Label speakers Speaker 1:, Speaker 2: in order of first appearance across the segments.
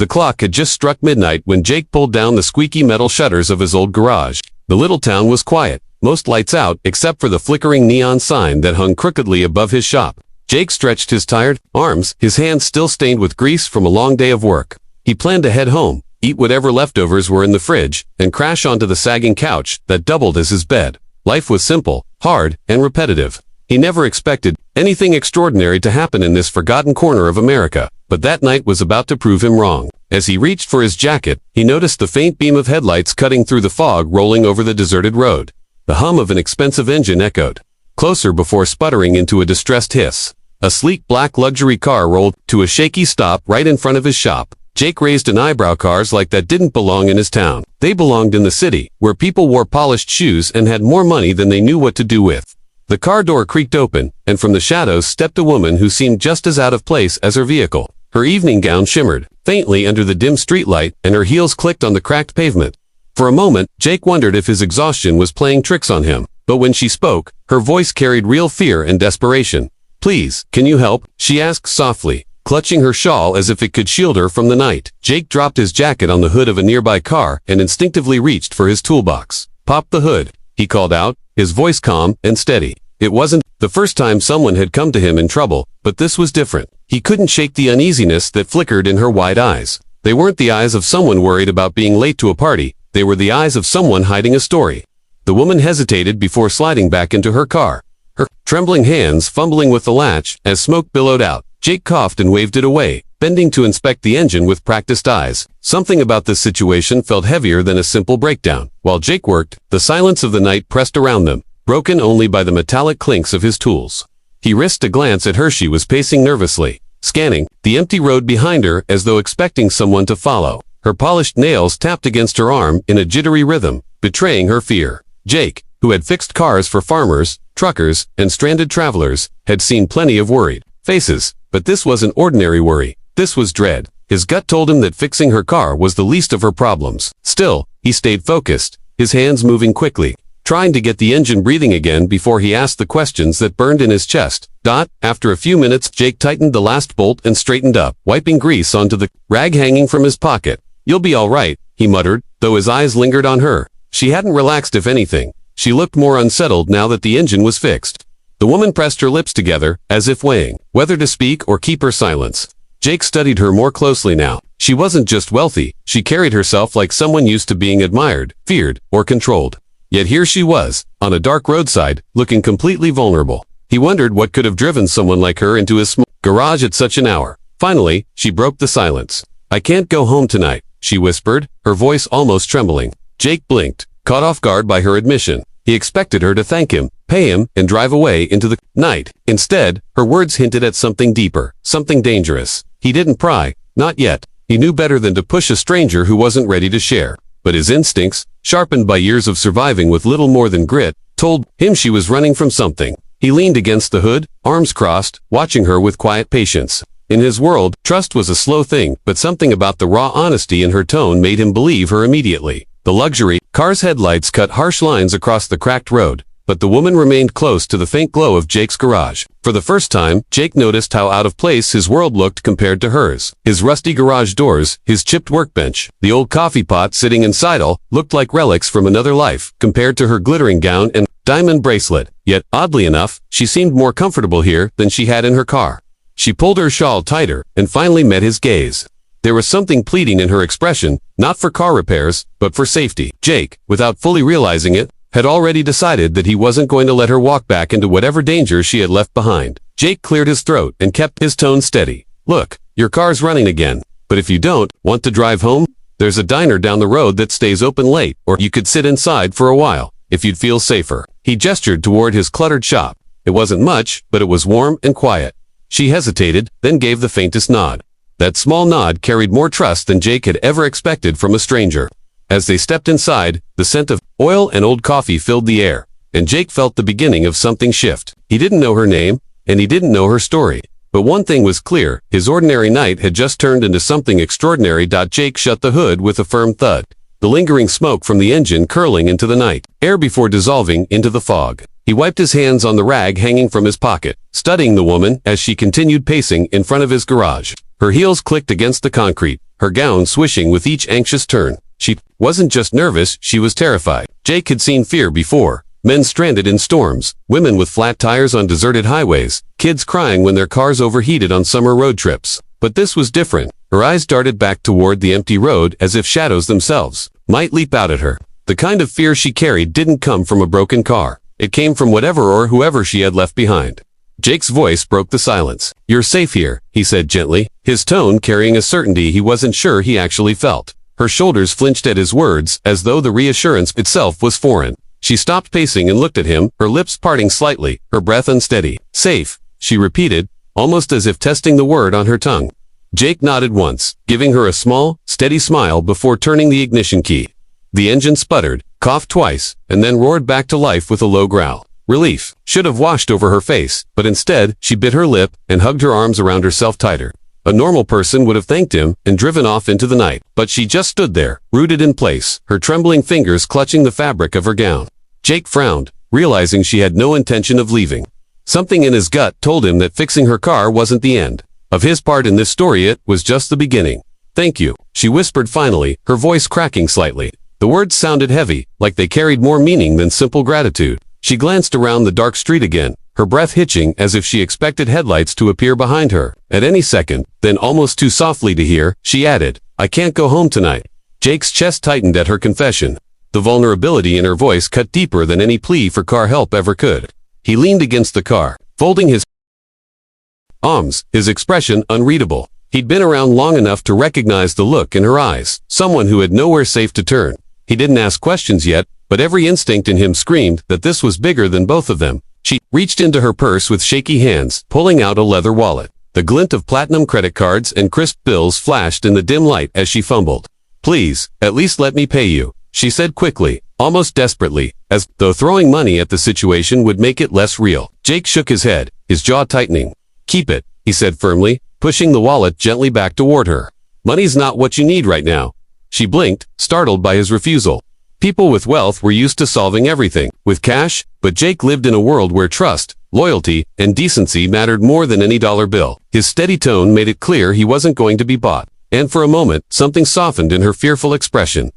Speaker 1: The clock had just struck midnight when Jake pulled down the squeaky metal shutters of his old garage. The little town was quiet, most lights out except for the flickering neon sign that hung crookedly above his shop. Jake stretched his tired arms, his hands still stained with grease from a long day of work. He planned to head home, eat whatever leftovers were in the fridge, and crash onto the sagging couch that doubled as his bed. Life was simple, hard, and repetitive. He never expected anything extraordinary to happen in this forgotten corner of America, but that night was about to prove him wrong. As he reached for his jacket, he noticed the faint beam of headlights cutting through the fog rolling over the deserted road. The hum of an expensive engine echoed closer before sputtering into a distressed hiss. A sleek black luxury car rolled to a shaky stop right in front of his shop. Jake raised an eyebrow. Cars like that didn't belong in his town. They belonged in the city, where people wore polished shoes and had more money than they knew what to do with. The car door creaked open, and from the shadows stepped a woman who seemed just as out of place as her vehicle. Her evening gown shimmered faintly under the dim streetlight, and her heels clicked on the cracked pavement. For a moment, Jake wondered if his exhaustion was playing tricks on him, but when she spoke, her voice carried real fear and desperation. "Please, can you help?" she asked softly, clutching her shawl as if it could shield her from the night. Jake dropped his jacket on the hood of a nearby car and instinctively reached for his toolbox. "Pop the hood," he called out, his voice calm and steady. It wasn't the first time someone had come to him in trouble, but this was different. He couldn't shake the uneasiness that flickered in her wide eyes. They weren't the eyes of someone worried about being late to a party. They were the eyes of someone hiding a story. The woman hesitated before sliding back into her car, her trembling hands fumbling with the latch as smoke billowed out. Jake coughed and waved it away, bending to inspect the engine with practiced eyes. Something about this situation felt heavier than a simple breakdown. While Jake worked, the silence of the night pressed around them, broken only by the metallic clinks of his tools. He risked a glance at her. She was pacing nervously, scanning the empty road behind her as though expecting someone to follow. Her polished nails tapped against her arm in a jittery rhythm, betraying her fear. Jake, who had fixed cars for farmers, truckers, and stranded travelers, had seen plenty of worried faces, but this wasn't ordinary worry. This was dread. His gut told him that fixing her car was the least of her problems. Still, he stayed focused, his hands moving quickly, trying to get the engine breathing again before he asked the questions that burned in his chest. After a few minutes, Jake tightened the last bolt and straightened up, wiping grease onto the rag hanging from his pocket. "You'll be all right," he muttered, though his eyes lingered on her. She hadn't relaxed. If anything, she looked more unsettled now that the engine was fixed. The woman pressed her lips together, as if weighing whether to speak or keep her silence. Jake studied her more closely now. She wasn't just wealthy, she carried herself like someone used to being admired, feared, or controlled. Yet here she was, on a dark roadside, looking completely vulnerable. He wondered what could have driven someone like her into his garage at such an hour. Finally, she broke the silence. "I can't go home tonight," she whispered, her voice almost trembling. Jake blinked, caught off guard by her admission. He expected her to thank him, pay him, and drive away into the night. Instead, her words hinted at something deeper, something dangerous. He didn't pry, not yet. He knew better than to push a stranger who wasn't ready to share. But his instincts, sharpened by years of surviving with little more than grit, told him she was running from something. He leaned against the hood, arms crossed, watching her with quiet patience. In his world, trust was a slow thing, but something about the raw honesty in her tone made him believe her immediately. The luxury car's headlights cut harsh lines across the cracked road, but the woman remained close to the faint glow of Jake's garage. For the first time, Jake noticed how out of place his world looked compared to hers. His rusty garage doors, his chipped workbench, the old coffee pot sitting inside all, looked like relics from another life, compared to her glittering gown and diamond bracelet. Yet, oddly enough, she seemed more comfortable here than she had in her car. She pulled her shawl tighter, and finally met his gaze. There was something pleading in her expression, not for car repairs, but for safety. Jake, without fully realizing it, had already decided that he wasn't going to let her walk back into whatever danger she had left behind. Jake cleared his throat and kept his tone steady. "Look, your car's running again, but if you don't want to drive home, there's a diner down the road that stays open late, or you could sit inside for a while, if you'd feel safer." He gestured toward his cluttered shop. It wasn't much, but it was warm and quiet. She hesitated, then gave the faintest nod. That small nod carried more trust than Jake had ever expected from a stranger. As they stepped inside, the scent of oil and old coffee filled the air, and Jake felt the beginning of something shift. He didn't know her name, and he didn't know her story. But one thing was clear, his ordinary night had just turned into something extraordinary. Jake shut the hood with a firm thud, the lingering smoke from the engine curling into the night air before dissolving into the fog. He wiped his hands on the rag hanging from his pocket, studying the woman as she continued pacing in front of his garage. Her heels clicked against the concrete, her gown swishing with each anxious turn. She wasn't just nervous, she was terrified. Jake had seen fear before. Men stranded in storms, women with flat tires on deserted highways, kids crying when their cars overheated on summer road trips. But this was different. Her eyes darted back toward the empty road as if shadows themselves might leap out at her. The kind of fear she carried didn't come from a broken car. It came from whatever or whoever she had left behind. Jake's voice broke the silence. "You're safe here," he said gently, his tone carrying a certainty he wasn't sure he actually felt. Her shoulders flinched at his words, as though the reassurance itself was foreign. She stopped pacing and looked at him, her lips parting slightly, her breath unsteady. "Safe," she repeated, almost as if testing the word on her tongue. Jake nodded once, giving her a small, steady smile before turning the ignition key. The engine sputtered, coughed twice, and then roared back to life with a low growl. Relief should have washed over her face, but instead, she bit her lip and hugged her arms around herself tighter. A normal person would have thanked him and driven off into the night, but she just stood there, rooted in place, her trembling fingers clutching the fabric of her gown. Jake frowned, realizing she had no intention of leaving. Something in his gut told him that fixing her car wasn't the end of his part in this story, it was just the beginning. "Thank you," she whispered finally, her voice cracking slightly. The words sounded heavy, like they carried more meaning than simple gratitude. She glanced around the dark street again, her breath hitching as if she expected headlights to appear behind her at any second. Then almost too softly to hear, she added, "I can't go home tonight." Jake's chest tightened at her confession. The vulnerability in her voice cut deeper than any plea for car help ever could. He leaned against the car, folding his arms, his expression unreadable. He'd been around long enough to recognize the look in her eyes, someone who had nowhere safe to turn. He didn't ask questions yet, but every instinct in him screamed that this was bigger than both of them. She reached into her purse with shaky hands, pulling out a leather wallet. The glint of platinum credit cards and crisp bills flashed in the dim light as she fumbled. "Please, at least let me pay you," she said quickly, almost desperately, as though throwing money at the situation would make it less real. Jake shook his head, his jaw tightening. "Keep it," he said firmly, pushing the wallet gently back toward her. "Money's not what you need right now." She blinked, startled by his refusal. People with wealth were used to solving everything with cash, but Jake lived in a world where trust, loyalty, and decency mattered more than any dollar bill. His steady tone made it clear he wasn't going to be bought. And for a moment, something softened in her fearful expression.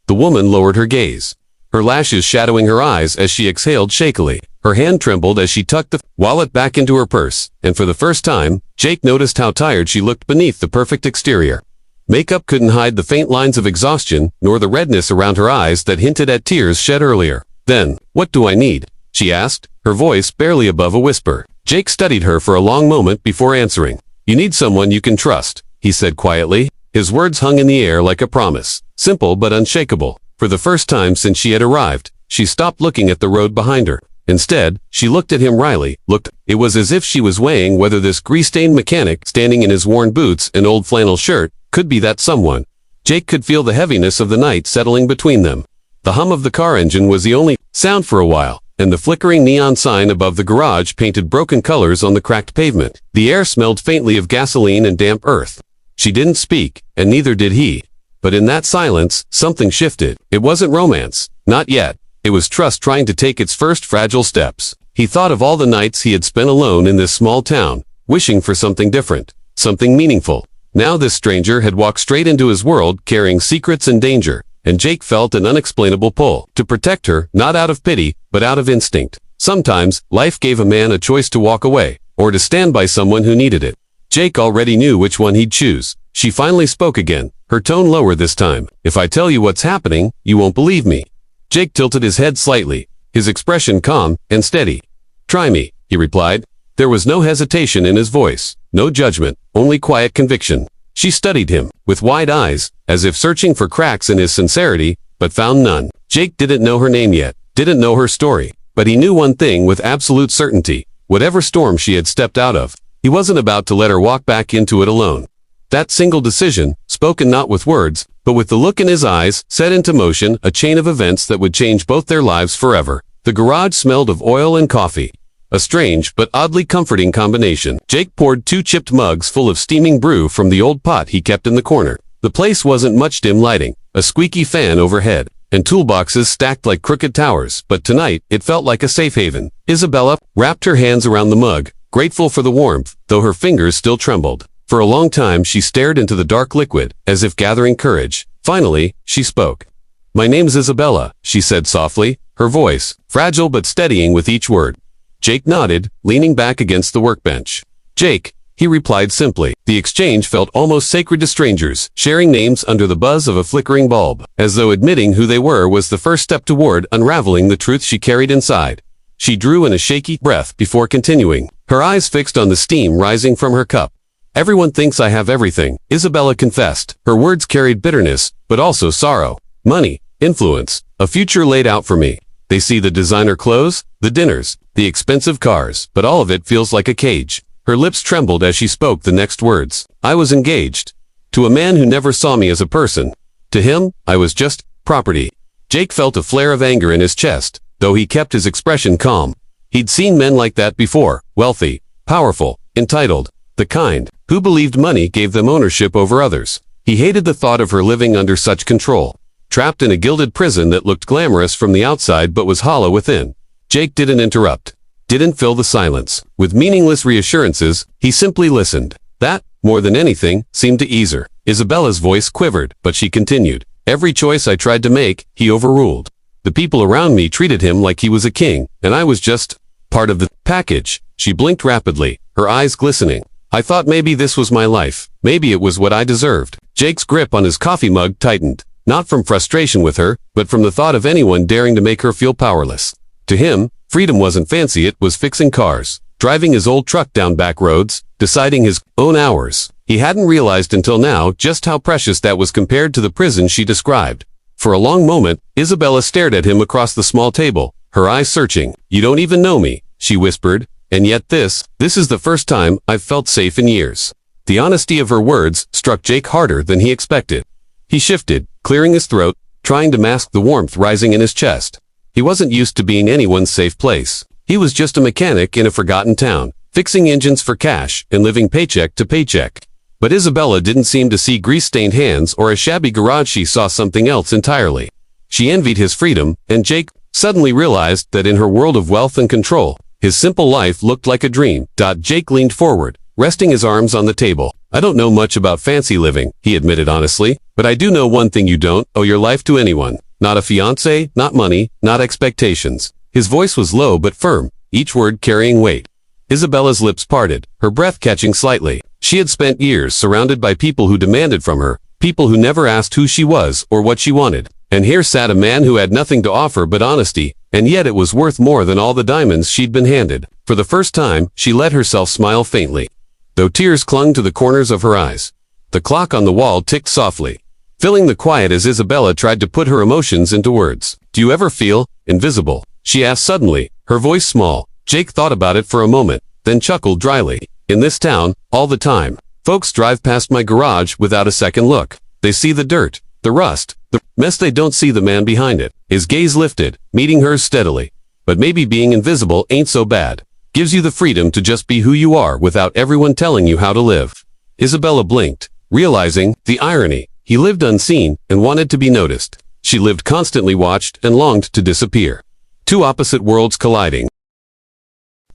Speaker 1: The woman lowered her gaze, her lashes shadowing her eyes as she exhaled shakily. Her hand trembled as she tucked the wallet back into her purse, and for the first time, Jake noticed how tired she looked beneath the perfect exterior. Makeup couldn't hide the faint lines of exhaustion, nor the redness around her eyes that hinted at tears shed earlier. "Then, what do I need?" she asked, her voice barely above a whisper. Jake studied her for a long moment before answering. "You need someone you can trust," he said quietly. His words hung in the air like a promise, simple but unshakable. For the first time since she had arrived, she stopped looking at the road behind her. Instead, she looked at him wryly. It was as if she was weighing whether this grease-stained mechanic, standing in his worn boots and old flannel shirt, could be that someone. Jake could feel the heaviness of the night settling between them. The hum of the car engine was the only sound for a while, and the flickering neon sign above the garage painted broken colors on the cracked pavement. The air smelled faintly of gasoline and damp earth. She didn't speak, and neither did he. But in that silence, something shifted. It wasn't romance. Not yet. It was trust trying to take its first fragile steps. He thought of all the nights he had spent alone in this small town, wishing for something different, something meaningful. Now this stranger had walked straight into his world, carrying secrets and danger, and Jake felt an unexplainable pull to protect her, not out of pity, but out of instinct. Sometimes, life gave a man a choice to walk away, or to stand by someone who needed it. Jake already knew which one he'd choose. She finally spoke again, her tone lower this time. "If I tell you what's happening, you won't believe me." Jake tilted his head slightly, his expression calm and steady. "Try me," he replied. There was no hesitation in his voice, no judgment, only quiet conviction. She studied him, with wide eyes, as if searching for cracks in his sincerity, but found none. Jake didn't know her name yet, didn't know her story, but he knew one thing with absolute certainty. Whatever storm she had stepped out of, he wasn't about to let her walk back into it alone. That single decision, spoken not with words, but with the look in his eyes, set into motion a chain of events that would change both their lives forever. The garage smelled of oil and coffee. A strange but oddly comforting combination. Jake poured 2 chipped mugs full of steaming brew from the old pot he kept in the corner. The place wasn't much dim lighting, a squeaky fan overhead, and toolboxes stacked like crooked towers, but tonight, it felt like a safe haven. Isabella wrapped her hands around the mug, grateful for the warmth, though her fingers still trembled. For a long time she stared into the dark liquid, as if gathering courage. Finally, she spoke. "My name's Isabella," she said softly, her voice, fragile but steadying with each word. Jake nodded, leaning back against the workbench. "Jake," he replied simply. The exchange felt almost sacred to strangers, sharing names under the buzz of a flickering bulb, as though admitting who they were was the first step toward unraveling the truth she carried inside. She drew in a shaky breath before continuing, her eyes fixed on the steam rising from her cup. "Everyone thinks I have everything," Isabella confessed. Her words carried bitterness, but also sorrow. "Money, influence, a future laid out for me. They see the designer clothes, the dinners, the expensive cars, but all of it feels like a cage." Her lips trembled as she spoke the next words. "I was engaged. To a man who never saw me as a person. To him, I was just property." Jake felt a flare of anger in his chest, though he kept his expression calm. He'd seen men like that before, wealthy, powerful, entitled, the kind who believed money gave them ownership over others. He hated the thought of her living under such control, trapped in a gilded prison that looked glamorous from the outside but was hollow within. Jake didn't interrupt, didn't fill the silence with meaningless reassurances. He simply listened. That, more than anything, seemed to ease her. Isabella's voice quivered, but she continued. "Every choice I tried to make, he overruled. The people around me treated him like he was a king, and I was just part of the package." She blinked rapidly, her eyes glistening. "I thought maybe this was my life. Maybe it was what I deserved." Jake's grip on his coffee mug tightened, not from frustration with her, but from the thought of anyone daring to make her feel powerless. To him, freedom wasn't fancy, it was fixing cars, driving his old truck down back roads, deciding his own hours. He hadn't realized until now just how precious that was compared to the prison she described. For a long moment, Isabella stared at him across the small table, her eyes searching. "You don't even know me," she whispered, "and yet this is the first time I've felt safe in years." The honesty of her words struck Jake harder than he expected. He shifted, clearing his throat, trying to mask the warmth rising in his chest. He wasn't used to being anyone's safe place. He was just a mechanic in a forgotten town, fixing engines for cash and living paycheck to paycheck. But Isabella didn't seem to see grease-stained hands or a shabby garage. She saw something else entirely. She envied his freedom, and Jake suddenly realized that in her world of wealth and control, his simple life looked like a dream. Jake leaned forward, resting his arms on the table. "I don't know much about fancy living," he admitted honestly, "but I do know one thing: you don't owe your life to anyone. Not a fiancé, not money, not expectations." His voice was low but firm, each word carrying weight. Isabella's lips parted, her breath catching slightly. She had spent years surrounded by people who demanded from her, people who never asked who she was or what she wanted. And here sat a man who had nothing to offer but honesty, and yet it was worth more than all the diamonds she'd been handed. For the first time, she let herself smile faintly, though tears clung to the corners of her eyes. The clock on the wall ticked softly, filling the quiet as Isabella tried to put her emotions into words. "Do you ever feel invisible?" she asked suddenly, her voice small. Jake thought about it for a moment, then chuckled dryly. "In this town, all the time. Folks drive past my garage without a second look. They see the dirt, the rust, the mess. They don't see the man behind it." His gaze lifted, meeting hers steadily. "But maybe being invisible ain't so bad. Gives you the freedom to just be who you are without everyone telling you how to live." Isabella blinked, realizing the irony. He lived unseen and wanted to be noticed. She lived constantly watched and longed to disappear. Two opposite worlds colliding.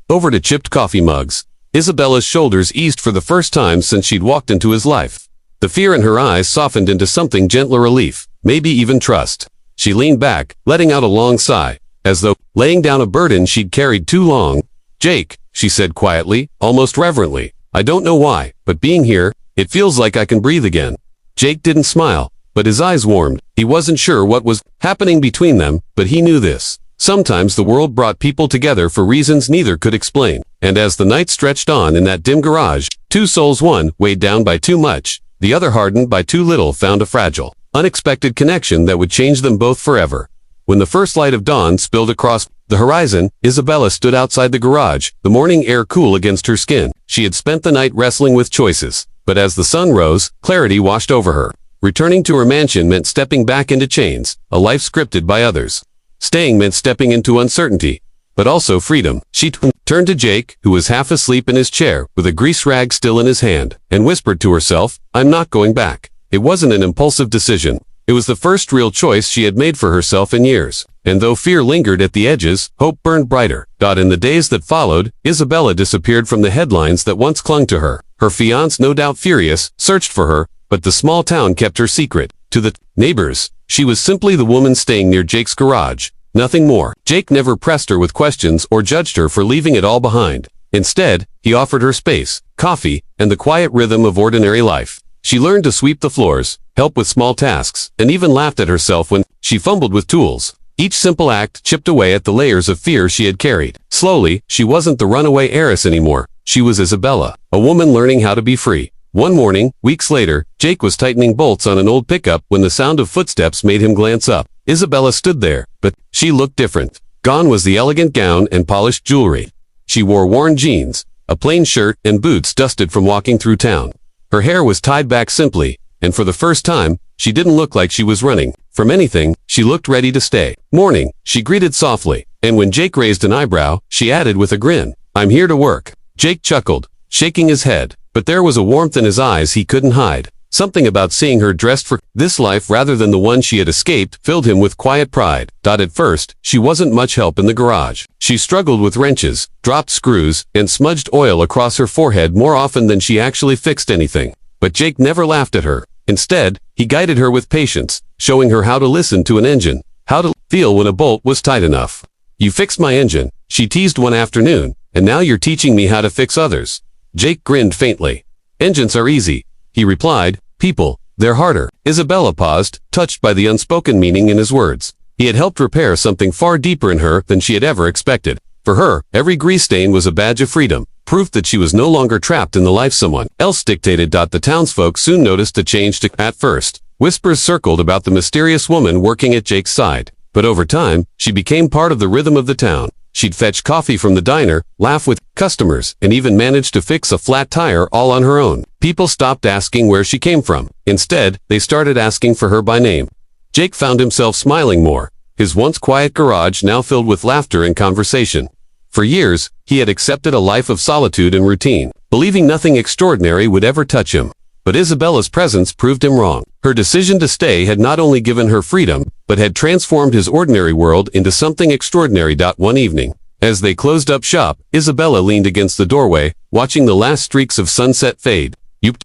Speaker 1: Over to chipped coffee mugs. Isabella's shoulders eased for the first time since she'd walked into his life. The fear in her eyes softened into something gentler: relief, maybe even trust. She leaned back, letting out a long sigh, as though laying down a burden she'd carried too long. "Jake," she said quietly, almost reverently, "I don't know why, but being here, it feels like I can breathe again." Jake didn't smile, but his eyes warmed. He wasn't sure what was happening between them, but he knew this. Sometimes the world brought people together for reasons neither could explain. And as the night stretched on in that dim garage, two souls, one weighed down by too much, the other hardened by too little, found a fragile, unexpected connection that would change them both forever. When the first light of dawn spilled across the horizon, Isabella stood outside the garage, the morning air cool against her skin. She had spent the night wrestling with choices, but as the sun rose, clarity washed over her. Returning to her mansion meant stepping back into chains, a life scripted by others. Staying meant stepping into uncertainty, but also freedom. She turned to Jake, who was half asleep in his chair, with a grease rag still in his hand, and whispered to herself, "I'm not going back." It wasn't an impulsive decision. It was the first real choice she had made for herself in years. And though fear lingered at the edges, hope burned brighter. In the days that followed, Isabella disappeared from the headlines that once clung to her. Her fiancé, no doubt furious, searched for her, but the small town kept her secret. To the neighbors, she was simply the woman staying near Jake's garage. Nothing more. Jake never pressed her with questions or judged her for leaving it all behind. Instead, he offered her space, coffee, and the quiet rhythm of ordinary life. She learned to sweep the floors, help with small tasks, and even laughed at herself when she fumbled with tools. Each simple act chipped away at the layers of fear she had carried. Slowly, she wasn't the runaway heiress anymore. She was Isabella, a woman learning how to be free. One morning, weeks later, Jake was tightening bolts on an old pickup when the sound of footsteps made him glance up. Isabella stood there, but she looked different. Gone was the elegant gown and polished jewelry. She wore worn jeans, a plain shirt, and boots dusted from walking through town. Her hair was tied back simply, and for the first time, she didn't look like she was running from anything. She looked ready to stay. "Morning," she greeted softly, and when Jake raised an eyebrow, she added with a grin, "I'm here to work." Jake chuckled, shaking his head, but there was a warmth in his eyes he couldn't hide. Something about seeing her dressed for this life rather than the one she had escaped filled him with quiet pride. At first, she wasn't much help in the garage. She struggled with wrenches, dropped screws, and smudged oil across her forehead more often than she actually fixed anything. But Jake never laughed at her. Instead, he guided her with patience, showing her how to listen to an engine, how to feel when a bolt was tight enough. "You fixed my engine," she teased one afternoon, "and now you're teaching me how to fix others." Jake grinned faintly. "Engines are easy," he replied. "People, they're harder." Isabella paused, touched by the unspoken meaning in his words. He had helped repair something far deeper in her than she had ever expected. For her, every grease stain was a badge of freedom, proof that she was no longer trapped in the life someone else dictated. The townsfolk soon noticed a change. At first, whispers circled about the mysterious woman working at Jake's side. But over time, she became part of the rhythm of the town. She'd fetch coffee from the diner, laugh with customers, and even managed to fix a flat tire all on her own. People stopped asking where she came from. Instead, they started asking for her by name. Jake found himself smiling more, his once quiet garage now filled with laughter and conversation. For years, he had accepted a life of solitude and routine, believing nothing extraordinary would ever touch him. But Isabella's presence proved him wrong. Her decision to stay had not only given her freedom, but had transformed his ordinary world into something extraordinary. One evening, as they closed up shop, Isabella leaned against the doorway, watching the last streaks of sunset fade.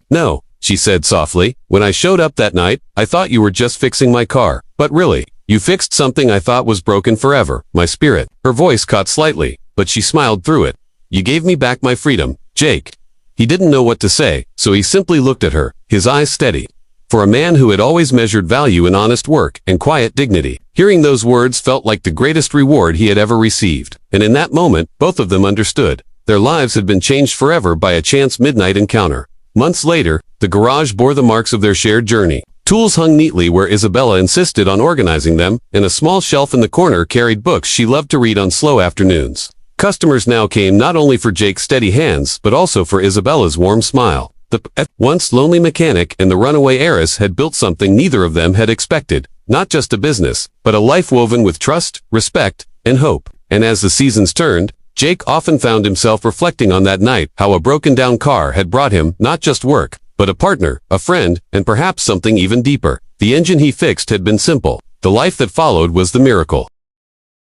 Speaker 1: "No," she said softly. "When I showed up that night, I thought you were just fixing my car. But really, you fixed something I thought was broken forever, my spirit." Her voice caught slightly, but she smiled through it. "You gave me back my freedom, Jake." He didn't know what to say, so he simply looked at her, his eyes steady. For a man who had always measured value in honest work and quiet dignity, hearing those words felt like the greatest reward he had ever received. And in that moment, both of them understood. Their lives had been changed forever by a chance midnight encounter. Months later, the garage bore the marks of their shared journey. Tools hung neatly where Isabella insisted on organizing them, and a small shelf in the corner carried books she loved to read on slow afternoons. Customers now came not only for Jake's steady hands, but also for Isabella's warm smile. The once lonely mechanic and the runaway heiress had built something neither of them had expected. Not just a business, but a life woven with trust, respect, and hope. And as the seasons turned, Jake often found himself reflecting on that night, how a broken-down car had brought him not just work, but a partner, a friend, and perhaps something even deeper. The engine he fixed had been simple. The life that followed was the miracle.